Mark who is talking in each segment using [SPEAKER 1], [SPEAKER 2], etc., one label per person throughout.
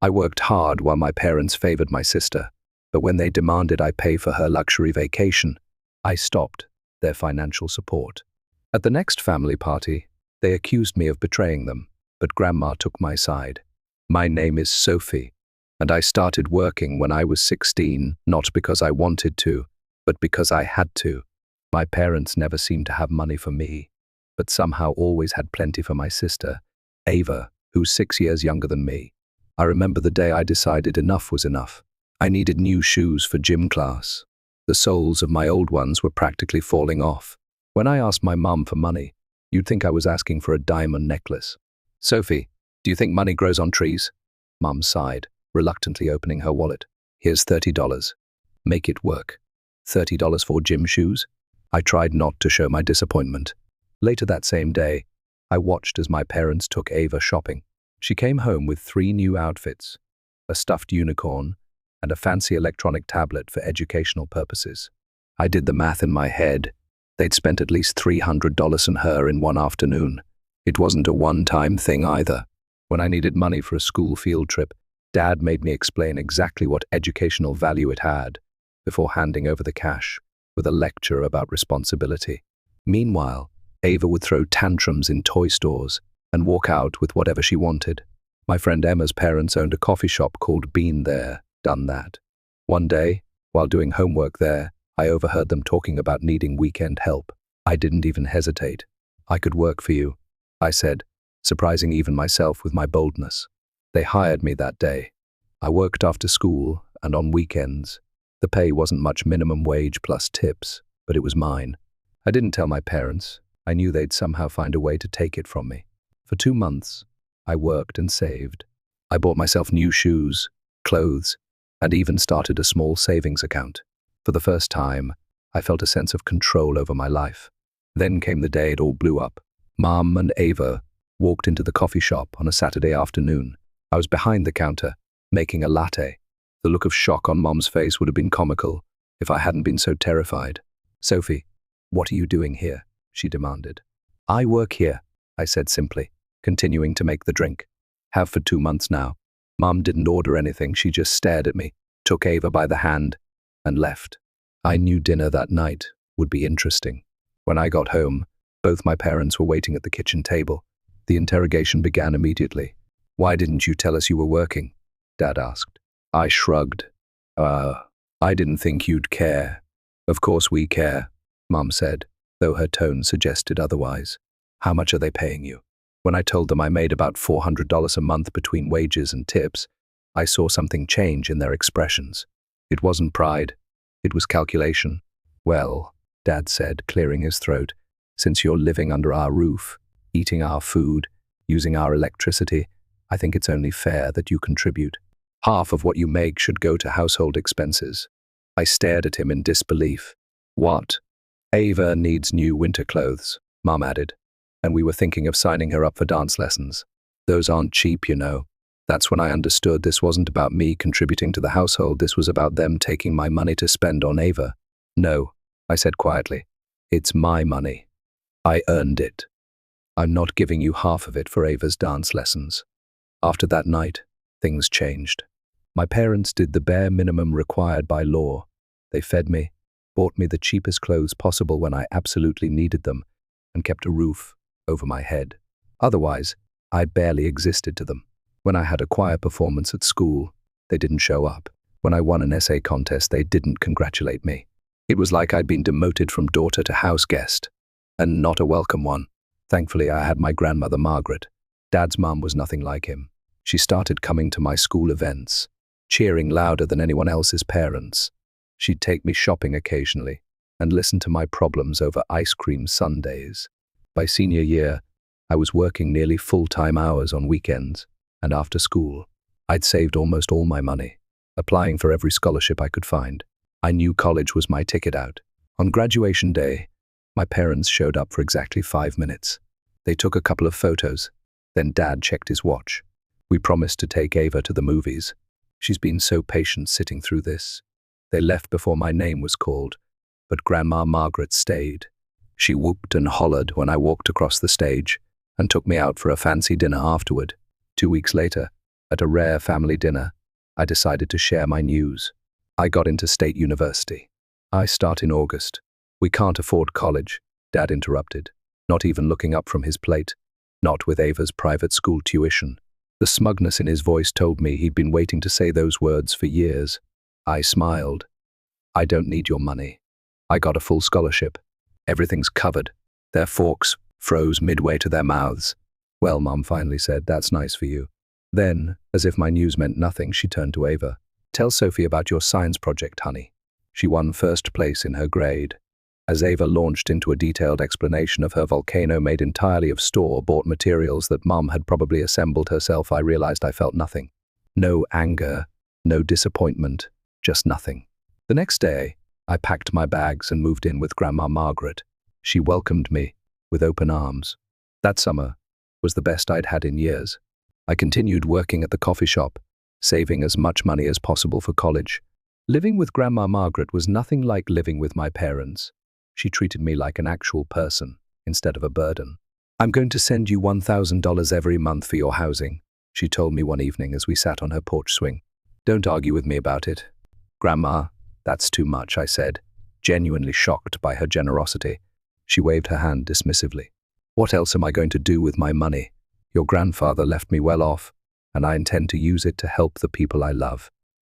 [SPEAKER 1] I worked hard while my parents favored my sister, but when they demanded I pay for her luxury vacation, I stopped their financial support. At the next family party, they accused me of betraying them, but Grandma took my side. My name is Sophie, and I started working when I was 16, not because I wanted to, but because I had to. My parents never seemed to have money for me, but somehow always had plenty for my sister, Ava, who's 6 years younger than me. I remember the day I decided enough was enough. I needed new shoes for gym class. The soles of my old ones were practically falling off. When I asked my mum for money, you'd think I was asking for a diamond necklace. "Sophie, do you think money grows on trees?" Mum sighed, reluctantly opening her wallet. "Here's $30. Make it work." $30 for gym shoes? I tried not to show my disappointment. Later that same day, I watched as my parents took Ava shopping. She came home with 3 new outfits, a stuffed unicorn, and a fancy electronic tablet for educational purposes. I did the math in my head. They'd spent at least $300 on her in one afternoon. It wasn't a one-time thing either. When I needed money for a school field trip, Dad made me explain exactly what educational value it had before handing over the cash with a lecture about responsibility. Meanwhile, Ava would throw tantrums in toy stores and walk out with whatever she wanted. My friend Emma's parents owned a coffee shop called Been There, Done That. One day, while doing homework there, I overheard them talking about needing weekend help. I didn't even hesitate. "I could work for you," I said, surprising even myself with my boldness. They hired me that day. I worked after school and on weekends. The pay wasn't much, minimum wage plus tips, but it was mine. I didn't tell my parents. I knew they'd somehow find a way to take it from me. For 2 months, I worked and saved. I bought myself new shoes, clothes, and even started a small savings account. For the first time, I felt a sense of control over my life. Then came the day it all blew up. Mom and Ava walked into the coffee shop on a Saturday afternoon. I was behind the counter, making a latte. The look of shock on Mom's face would have been comical if I hadn't been so terrified. "Sophie, what are you doing here?" she demanded. "I work here," I said simply, continuing to make the drink. "Have for 2 months now." Mom didn't order anything, she just stared at me, took Ava by the hand, and left. I knew dinner that night would be interesting. When I got home, both my parents were waiting at the kitchen table. The interrogation began immediately. "Why didn't you tell us you were working?" Dad asked. I shrugged. I didn't think you'd care." "Of course we care," Mom said, though her tone suggested otherwise. "How much are they paying you?" When I told them I made about $400 a month between wages and tips, I saw something change in their expressions. It wasn't pride, it was calculation. "Well," Dad said, clearing his throat, "since you're living under our roof, eating our food, using our electricity, I think it's only fair that you contribute. Half of what you make should go to household expenses." I stared at him in disbelief. "What?" "Ava needs new winter clothes," Mom added, "and we were thinking of signing her up for dance lessons. Those aren't cheap, you know." That's when I understood this wasn't about me contributing to the household, this was about them taking my money to spend on Ava. "No," I said quietly, "it's my money. I earned it. I'm not giving you half of it for Ava's dance lessons." After that night, things changed. My parents did the bare minimum required by law. They fed me, bought me the cheapest clothes possible when I absolutely needed them, and kept a roof over my head. Otherwise, I barely existed to them. When I had a choir performance at school, they didn't show up. When I won an essay contest, they didn't congratulate me. It was like I'd been demoted from daughter to house guest, and not a welcome one. Thankfully, I had my grandmother, Margaret. Dad's mum was nothing like him. She started coming to my school events, cheering louder than anyone else's parents. She'd take me shopping occasionally and listen to my problems over ice cream sundaes. By senior year, I was working nearly full-time hours on weekends and after school. I'd saved almost all my money, applying for every scholarship I could find. I knew college was my ticket out. On graduation day, my parents showed up for exactly 5 minutes. They took a couple of photos, then Dad checked his watch. We promised to take Ava to the movies. She's been so patient sitting through this. They left before my name was called, but Grandma Margaret stayed. She whooped and hollered when I walked across the stage and took me out for a fancy dinner afterward. 2 weeks later, At a rare family dinner, I decided to share my news. I got into state university. I start in August. We can't afford college, Dad interrupted, not even looking up from his plate, not with Ava's private school tuition. The smugness in his voice told me he'd been waiting to say those words for years. I smiled. I don't need your money. I got a full scholarship. Everything's covered. Their forks froze midway to their mouths. Well, Mom finally said, that's nice for you. Then, as if my news meant nothing, she turned to Ava. Tell Sophie about your science project, honey. She won first place in her grade. As Ava launched into a detailed explanation of her volcano made entirely of store-bought materials that Mom had probably assembled herself, I realized I felt nothing. No anger, no disappointment, just nothing. The next day, I packed my bags and moved in with Grandma Margaret. She welcomed me with open arms. That summer was the best I'd had in years. I continued working at the coffee shop, saving as much money as possible for college. Living with Grandma Margaret was nothing like living with my parents. She treated me like an actual person instead of a burden. I'm going to send you $1,000 every month for your housing, she told me one evening as we sat on her porch swing. Don't argue with me about it. Grandma, that's too much, I said, genuinely shocked by her generosity. She waved her hand dismissively. What else am I going to do with my money? Your grandfather left me well off, and I intend to use it to help the people I love.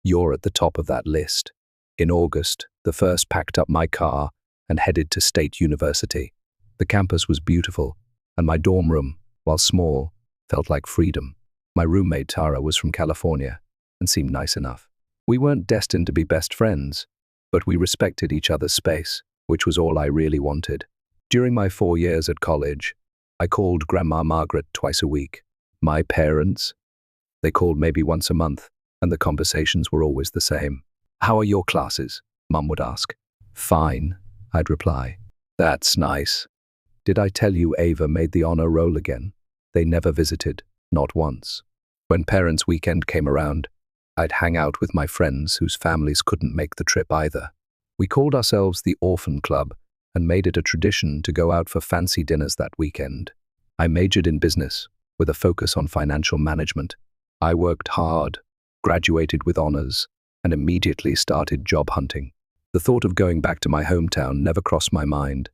[SPEAKER 1] You're at the top of that list. In August, the first packed up my car and headed to State University. The campus was beautiful, and my dorm room, while small, felt like freedom. My roommate Tara was from California and seemed nice enough. We weren't destined to be best friends, but we respected each other's space, which was all I really wanted. During my 4 years at college, I called Grandma Margaret twice a week. My parents, they called maybe once a month, and the conversations were always the same. How are your classes? Mum would ask. Fine, I'd reply. That's nice. Did I tell you Ava made the honor roll again? They never visited, not once. When parents' weekend came around, I'd hang out with my friends whose families couldn't make the trip either. We called ourselves the Orphan Club and made it a tradition to go out for fancy dinners that weekend. I majored in business with a focus on financial management. I worked hard, graduated with honors, and immediately started job hunting. The thought of going back to my hometown never crossed my mind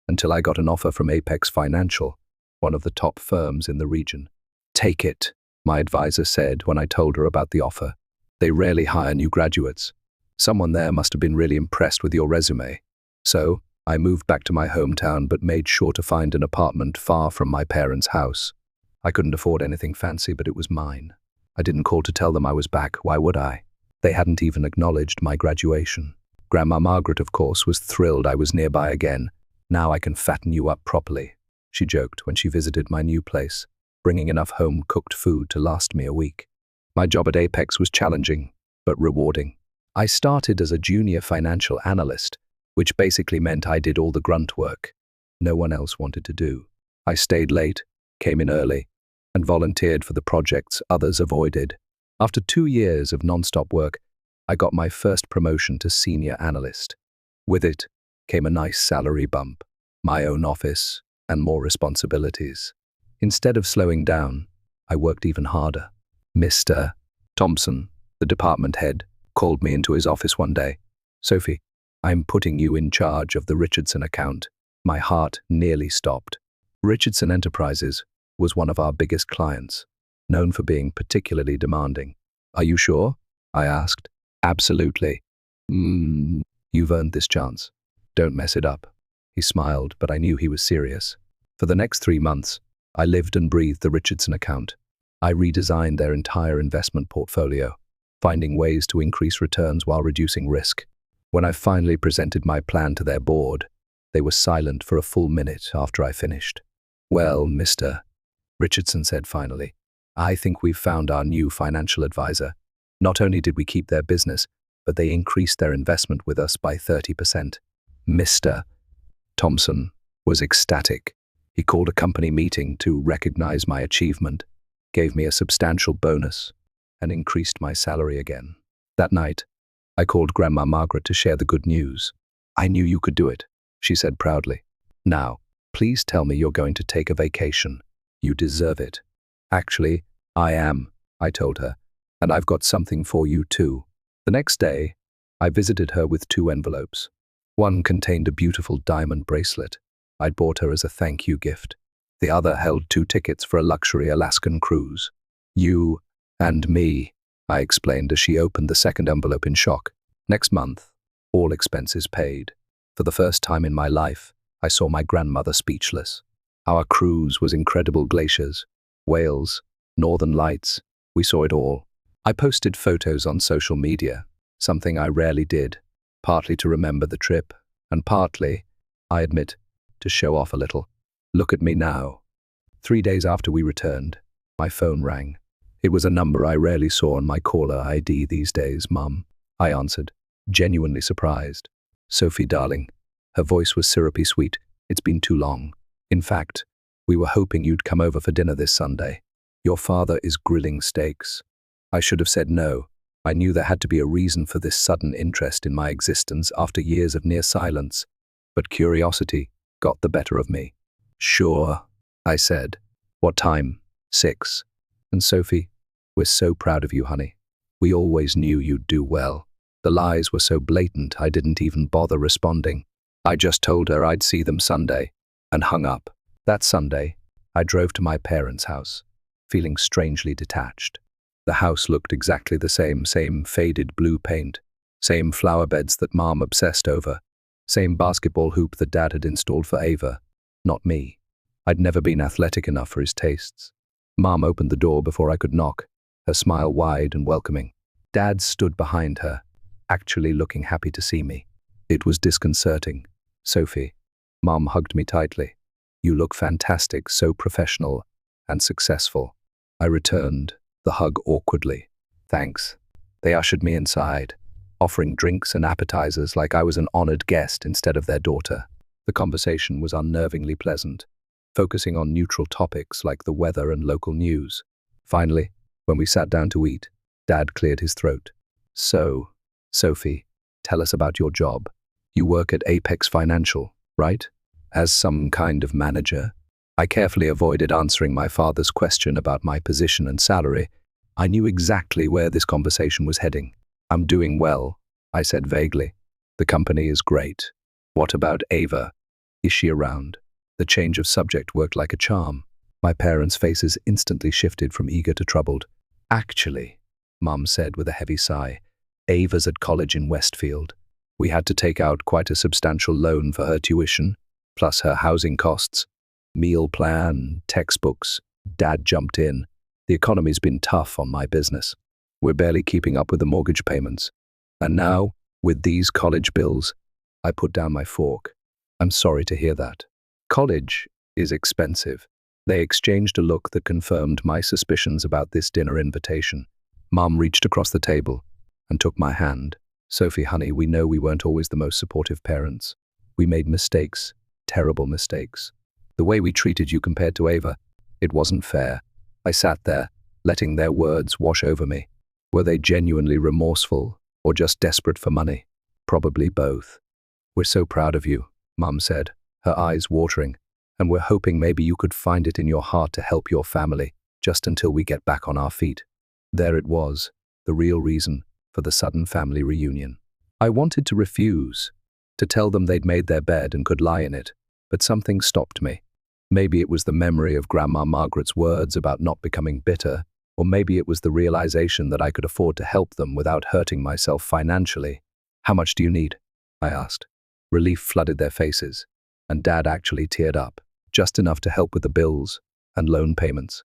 [SPEAKER 1] until I got an offer from Apex Financial, one of the top firms in the region. Take it, my advisor said when I told her about the offer. They rarely hire new graduates. Someone there must have been really impressed with your resume. So, I moved back to my hometown but made sure to find an apartment far from my parents' house. I couldn't afford anything fancy, but it was mine. I didn't call to tell them I was back. Why would I? They hadn't even acknowledged my graduation. Grandma Margaret, of course, was thrilled I was nearby again. Now I can fatten you up properly, she joked when she visited my new place, bringing enough home-cooked food to last me a week. My job at Apex was challenging, but rewarding. I started as a junior financial analyst, which basically meant I did all the grunt work no one else wanted to do. I stayed late, came in early, and volunteered for the projects others avoided. After 2 years of non-stop work, I got my first promotion to senior analyst. With it came a nice salary bump, my own office, and more responsibilities. Instead of slowing down, I worked even harder. Mr. Thompson, the department head, called me into his office one day. Sophie, I'm putting you in charge of the Richardson account. My heart nearly stopped. Richardson Enterprises was one of our biggest clients, known for being particularly demanding. Are you sure? I asked. Absolutely. You've earned this chance. Don't mess it up. He smiled, but I knew he was serious. For the next 3 months, I lived and breathed the Richardson account. I redesigned their entire investment portfolio, finding ways to increase returns while reducing risk. When I finally presented my plan to their board, they were silent for a full minute after I finished. Well, Mr. Richardson said finally, I think we've found our new financial advisor. Not only did we keep their business, but they increased their investment with us by 30%. Mr. Thompson was ecstatic. He called a company meeting to recognize my achievement, gave me a substantial bonus, and increased my salary again. That night, I called Grandma Margaret to share the good news. I knew you could do it, she said proudly. Now, please tell me you're going to take a vacation. You deserve it. Actually, I am, I told her, and I've got something for you too. The next day, I visited her with 2 envelopes. One contained a beautiful diamond bracelet I'd bought her as a thank you gift. The other held 2 tickets for a luxury Alaskan cruise. You and me, I explained as she opened the second envelope in shock. Next month, all expenses paid. For the first time in my life, I saw my grandmother speechless. Our cruise was incredible glaciers, whales, northern lights. We saw it all. I posted photos on social media, something I rarely did, partly to remember the trip, and partly, I admit, to show off a little. Look at me now. 3 days after we returned, my phone rang. It was a number I rarely saw on my caller ID these days. Mum, I answered, genuinely surprised. Sophie, darling. Her voice was syrupy sweet. It's been too long. In fact, we were hoping you'd come over for dinner this Sunday. Your father is grilling steaks. I should have said no. I knew there had to be a reason for this sudden interest in my existence after years of near silence, but curiosity got the better of me. Sure, I said. What time? 6. And Sophie, we're so proud of you, honey. We always knew you'd do well. The lies were so blatant I didn't even bother responding. I just told her I'd see them Sunday, and hung up. That Sunday, I drove to my parents' house, feeling strangely detached. The house looked exactly the same faded blue paint, same flower beds that Mom obsessed over, same basketball hoop that Dad had installed for Ava, not me. I'd never been athletic enough for his tastes. Mom opened the door before I could knock, her smile wide and welcoming. Dad stood behind her, actually looking happy to see me. It was disconcerting. Sophie, Mom hugged me tightly. You look fantastic, so professional and successful. I returned the hug awkwardly. Thanks. They ushered me inside, offering drinks and appetizers like I was an honored guest instead of their daughter. The conversation was unnervingly pleasant, focusing on neutral topics like the weather and local news. Finally, when we sat down to eat, Dad cleared his throat. So, Sophie, tell us about your job. You work at Apex Financial, right? As some kind of manager? I carefully avoided answering my father's question about my position and salary. I knew exactly where this conversation was heading. I'm doing well, I said vaguely. The company is great. What about Ava? Is she around? The change of subject worked like a charm. My parents' faces instantly shifted from eager to troubled. Actually, Mum said with a heavy sigh, Ava's at college in Westfield. We had to take out quite a substantial loan for her tuition, plus her housing costs, meal plan, textbooks. Dad jumped in. The economy's been tough on my business. We're barely keeping up with the mortgage payments. And now, with these college bills, I put down my fork. I'm sorry to hear that. College is expensive. They exchanged a look that confirmed my suspicions about this dinner invitation. Mom reached across the table and took my hand. Sophie, honey, we know we weren't always the most supportive parents. We made mistakes, terrible mistakes. The way we treated you compared to Ava, it wasn't fair. I sat there, letting their words wash over me. Were they genuinely remorseful or just desperate for money? Probably both. We're so proud of you, Mum said, her eyes watering, and we're hoping maybe you could find it in your heart to help your family just until we get back on our feet. There it was, the real reason for the sudden family reunion. I wanted to refuse, to tell them they'd made their bed and could lie in it, but something stopped me. Maybe it was the memory of Grandma Margaret's words about not becoming bitter, or maybe it was the realization that I could afford to help them without hurting myself financially. How much do you need? I asked. Relief flooded their faces, and Dad actually teared up, just enough to help with the bills and loan payments.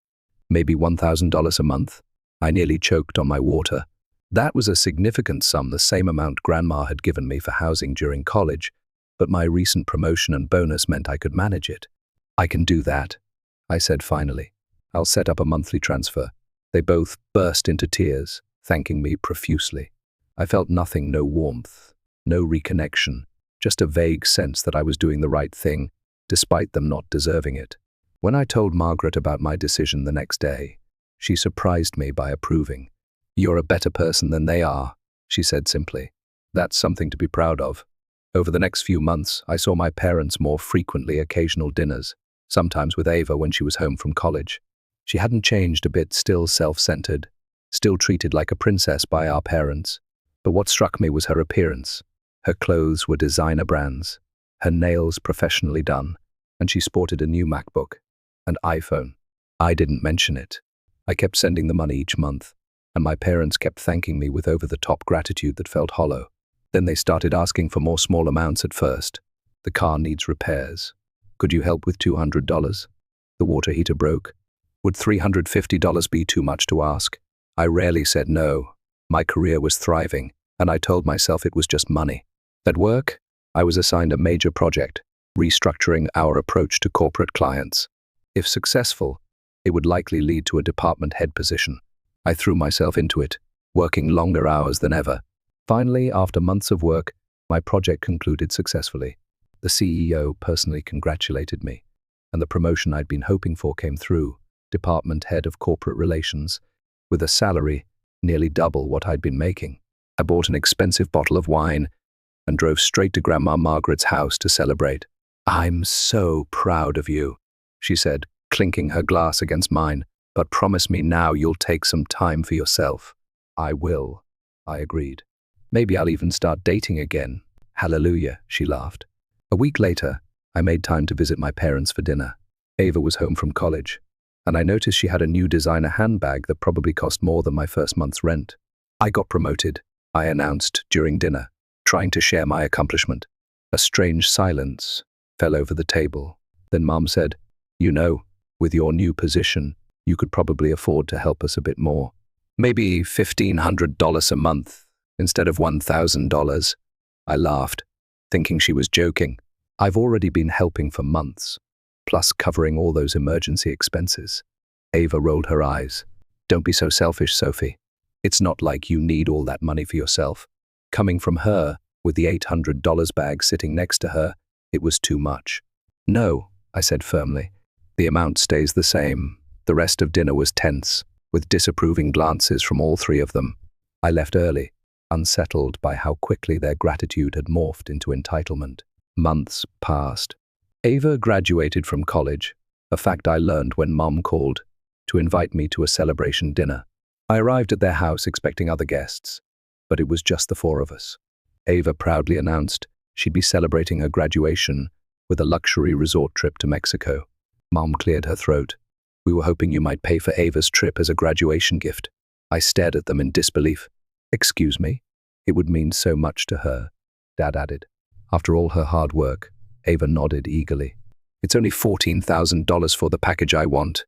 [SPEAKER 1] Maybe $1,000 a month. I nearly choked on my water. That was a significant sum, the same amount Grandma had given me for housing during college, but my recent promotion and bonus meant I could manage it. I can do that, I said finally. I'll set up a monthly transfer. They both burst into tears, thanking me profusely. I felt nothing, no warmth, no reconnection, just a vague sense that I was doing the right thing, despite them not deserving it. When I told Margaret about my decision the next day, she surprised me by approving. You're a better person than they are, she said simply. That's something to be proud of. Over the next few months, I saw my parents more frequently, occasional dinners, sometimes with Ava when she was home from college. She hadn't changed a bit, still self-centered, still treated like a princess by our parents. But what struck me was her appearance. Her clothes were designer brands, her nails professionally done, and she sported a new MacBook, an iPhone. I didn't mention it. I kept sending the money each month, and my parents kept thanking me with over-the-top gratitude that felt hollow. Then they started asking for more small amounts at first. The car needs repairs. Could you help with $200? The water heater broke. Would $350 be too much to ask? I rarely said no. My career was thriving, and I told myself it was just money. At work, I was assigned a major project, restructuring our approach to corporate clients. If successful, it would likely lead to a department head position. I threw myself into it, working longer hours than ever. Finally, after months of work, my project concluded successfully. The CEO personally congratulated me, and the promotion I'd been hoping for came through, department head of corporate relations, with a salary nearly double what I'd been making. I bought an expensive bottle of wine and drove straight to Grandma Margaret's house to celebrate. "I'm so proud of you," she said, clinking her glass against mine, "but promise me now you'll take some time for yourself." "I will," I agreed. "Maybe I'll even start dating again." "Hallelujah," she laughed. A week later, I made time to visit my parents for dinner. Ava was home from college, and I noticed she had a new designer handbag that probably cost more than my first month's rent. "I got promoted," I announced during dinner, trying to share my accomplishment. A strange silence fell over the table. Then Mom said, "You know, with your new position, you could probably afford to help us a bit more. Maybe $1,500 a month instead of $1,000. I laughed, thinking she was joking. I've already been helping for months, plus covering all those emergency expenses. Ava rolled her eyes. "Don't be so selfish, Sophie. It's not like you need all that money for yourself." Coming from her, with the $800 bag sitting next to her, it was too much. "No," I said firmly. "The amount stays the same." The rest of dinner was tense, with disapproving glances from all three of them. I left early, unsettled by how quickly their gratitude had morphed into entitlement. Months passed. Ava graduated from college, a fact I learned when Mom called to invite me to a celebration dinner. I arrived at their house expecting other guests, but it was just the four of us. Ava proudly announced she'd be celebrating her graduation with a luxury resort trip to Mexico. Mom cleared her throat. "We were hoping you might pay for Ava's trip as a graduation gift." I stared at them in disbelief. "Excuse me? It would mean so much to her," Dad added. After all her hard work, Ava nodded eagerly. "It's only $14,000 for the package I want."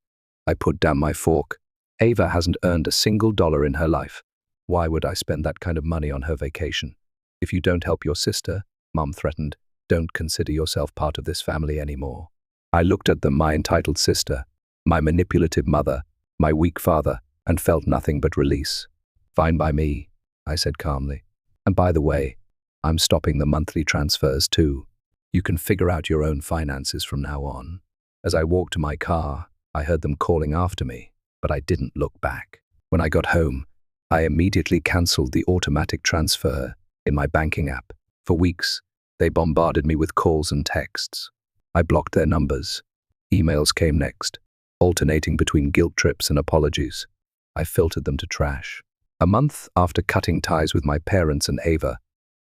[SPEAKER 1] I put down my fork. Ava hasn't earned a single dollar in her life. Why would I spend that kind of money on her vacation? "If you don't help your sister," Mom threatened, "don't consider yourself part of this family anymore." I looked at them, my entitled sister, my manipulative mother, my weak father, and felt nothing but release. "Fine by me," I said calmly. "And by the way, I'm stopping the monthly transfers too. You can figure out your own finances from now on." As I walked to my car, I heard them calling after me, but I didn't look back. When I got home, I immediately cancelled the automatic transfer in my banking app. For weeks, they bombarded me with calls and texts. I blocked their numbers. Emails came next, alternating between guilt trips and apologies. I filtered them to trash. A month after cutting ties with my parents and Ava,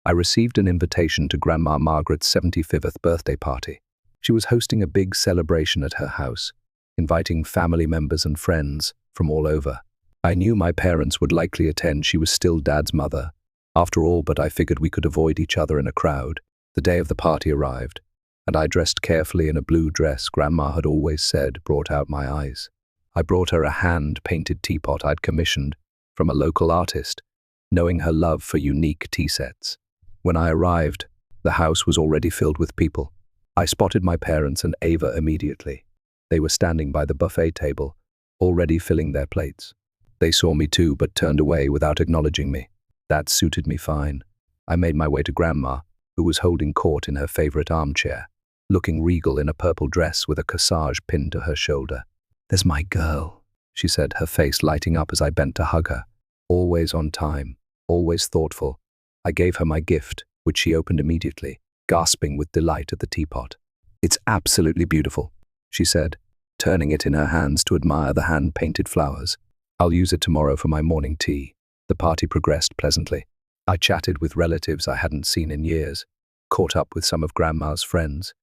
[SPEAKER 1] I received an invitation to Grandma Margaret's 75th birthday party. She was hosting a big celebration at her house, inviting family members and friends from all over. I knew my parents would likely attend. She was still Dad's mother, after all, but I figured we could avoid each other in a crowd. The day of the party arrived, and I dressed carefully in a blue dress Grandma had always said brought out my eyes. I brought her a hand-painted teapot I'd commissioned from a local artist, knowing her love for unique tea sets. When I arrived, the house was already filled with people. I spotted my parents and Ava immediately. They were standing by the buffet table, already filling their plates. They saw me too, but turned away without acknowledging me. That suited me fine. I made my way to Grandma, who was holding court in her favorite armchair, looking regal in a purple dress with a corsage pinned to her shoulder. "There's my girl," she said, her face lighting up as I bent to hug her. Always on time, always thoughtful. I gave her my gift, which she opened immediately, gasping with delight at the teapot. "It's absolutely beautiful," she said, turning it in her hands to admire the hand-painted flowers. I'll use it tomorrow for my morning tea. The party progressed pleasantly. I chatted with relatives I hadn't seen in years, caught up with some of Grandma's friends,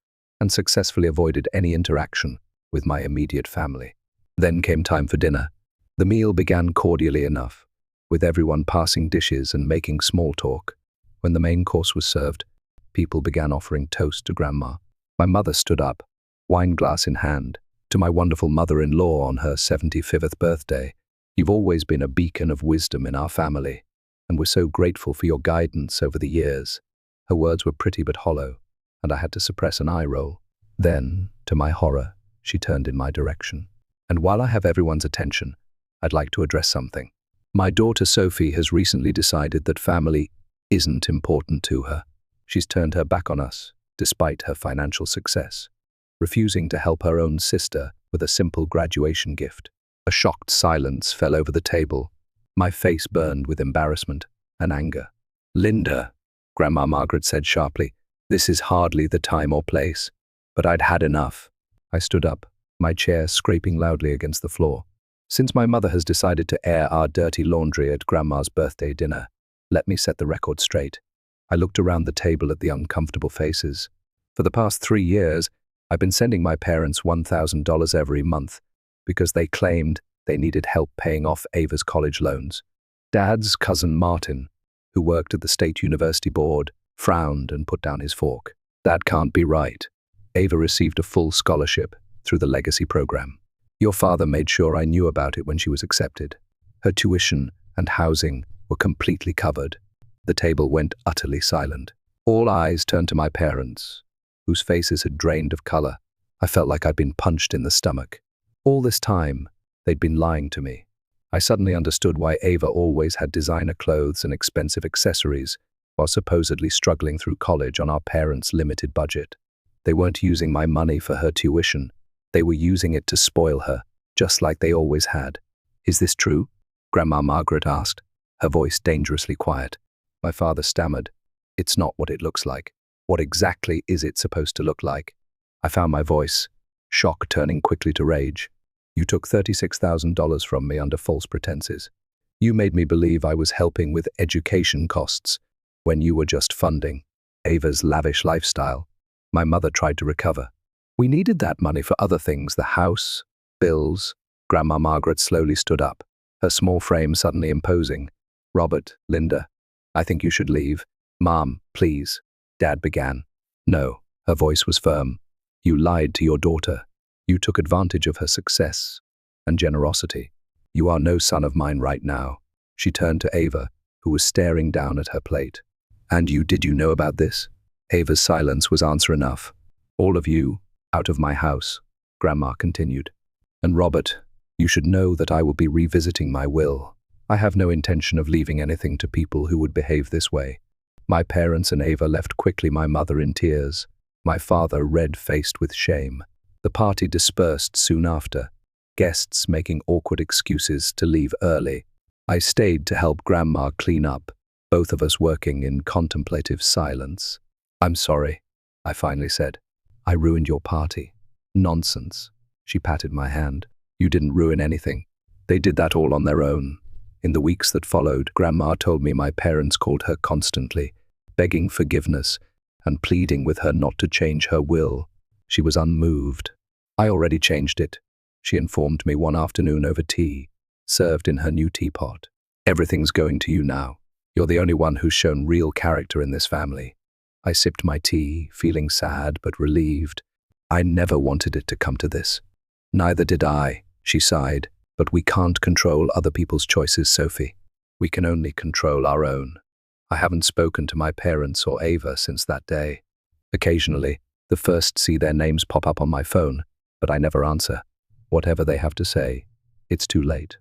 [SPEAKER 1] and successfully avoided any interaction with my immediate family. Then came time for dinner. The meal began cordially enough, with everyone passing dishes and making small talk. When the main course was served, people began offering toast to Grandma. My mother stood up, wine glass in hand. To my wonderful mother-in-law on her 75th birthday, you've always been a beacon of wisdom in our family, and we're so grateful for your guidance over the years. Her words were pretty but hollow, and I had to suppress an eye roll. Then, to my horror, she turned in my direction. And while I have everyone's attention, I'd like to address something. My daughter Sophie has recently decided that family isn't important to her. She's turned her back on us, despite her financial success, refusing to help her own sister with a simple graduation gift. A shocked silence fell over the table. My face burned with embarrassment and anger. "Linda," Grandma Margaret said sharply, "this is hardly the time or place." But I'd had enough. I stood up, my chair scraping loudly against the floor. "Since my mother has decided to air our dirty laundry at Grandma's birthday dinner, let me set the record straight." I looked around the table at the uncomfortable faces. For the past 3 years, I've been sending my parents $1,000 every month because they claimed they needed help paying off Ava's college loans. Dad's cousin Martin, who worked at the State University Board, frowned and put down his fork. "That can't be right. Ava received a full scholarship through the Legacy program. Your father made sure I knew about it when she was accepted. Her tuition and housing were completely covered." The table went utterly silent. All eyes turned to my parents, whose faces had drained of color. I felt like I'd been punched in the stomach. All this time, they'd been lying to me. I suddenly understood why Ava always had designer clothes and expensive accessories while supposedly struggling through college on our parents' limited budget. They weren't using my money for her tuition. They were using it to spoil her, just like they always had. "Is this true?" Grandma Margaret asked, her voice dangerously quiet. My father stammered, "It's not what it looks like." "What exactly is it supposed to look like?" I found my voice, shock turning quickly to rage. "You took $36,000 from me under false pretenses. You made me believe I was helping with education costs when you were just funding Ava's lavish lifestyle." My mother tried to recover. "We needed that money for other things, the house, bills." Grandma Margaret slowly stood up, her small frame suddenly imposing. "Robert, Linda, I think you should leave." "Mom, please," Dad began. "No," her voice was firm. "You lied to your daughter. You took advantage of her success and generosity. You are no son of mine right now." She turned to Ava, who was staring down at her plate. "And did you know about this?" Ava's silence was answer enough. "All of you, out of my house," Grandma continued. "And Robert, you should know that I will be revisiting my will. I have no intention of leaving anything to people who would behave this way." My parents and Ava left quickly, my mother in tears, my father red-faced with shame. The party dispersed soon after, guests making awkward excuses to leave early. I stayed to help Grandma clean up, both of us working in contemplative silence. "I'm sorry," I finally said. "I ruined your party." "Nonsense." She patted my hand. "You didn't ruin anything. They did that all on their own." In the weeks that followed, Grandma told me my parents called her constantly, begging forgiveness and pleading with her not to change her will. She was unmoved. "I already changed it," she informed me one afternoon over tea, served in her new teapot. "Everything's going to you now. You're the only one who's shown real character in this family." I sipped my tea, feeling sad but relieved. I never wanted it to come to this. "Neither did I," she sighed. "But we can't control other people's choices, Sophie. We can only control our own." I haven't spoken to my parents or Ava since that day. Occasionally, the first see their names pop up on my phone, but I never answer. Whatever they have to say, it's too late.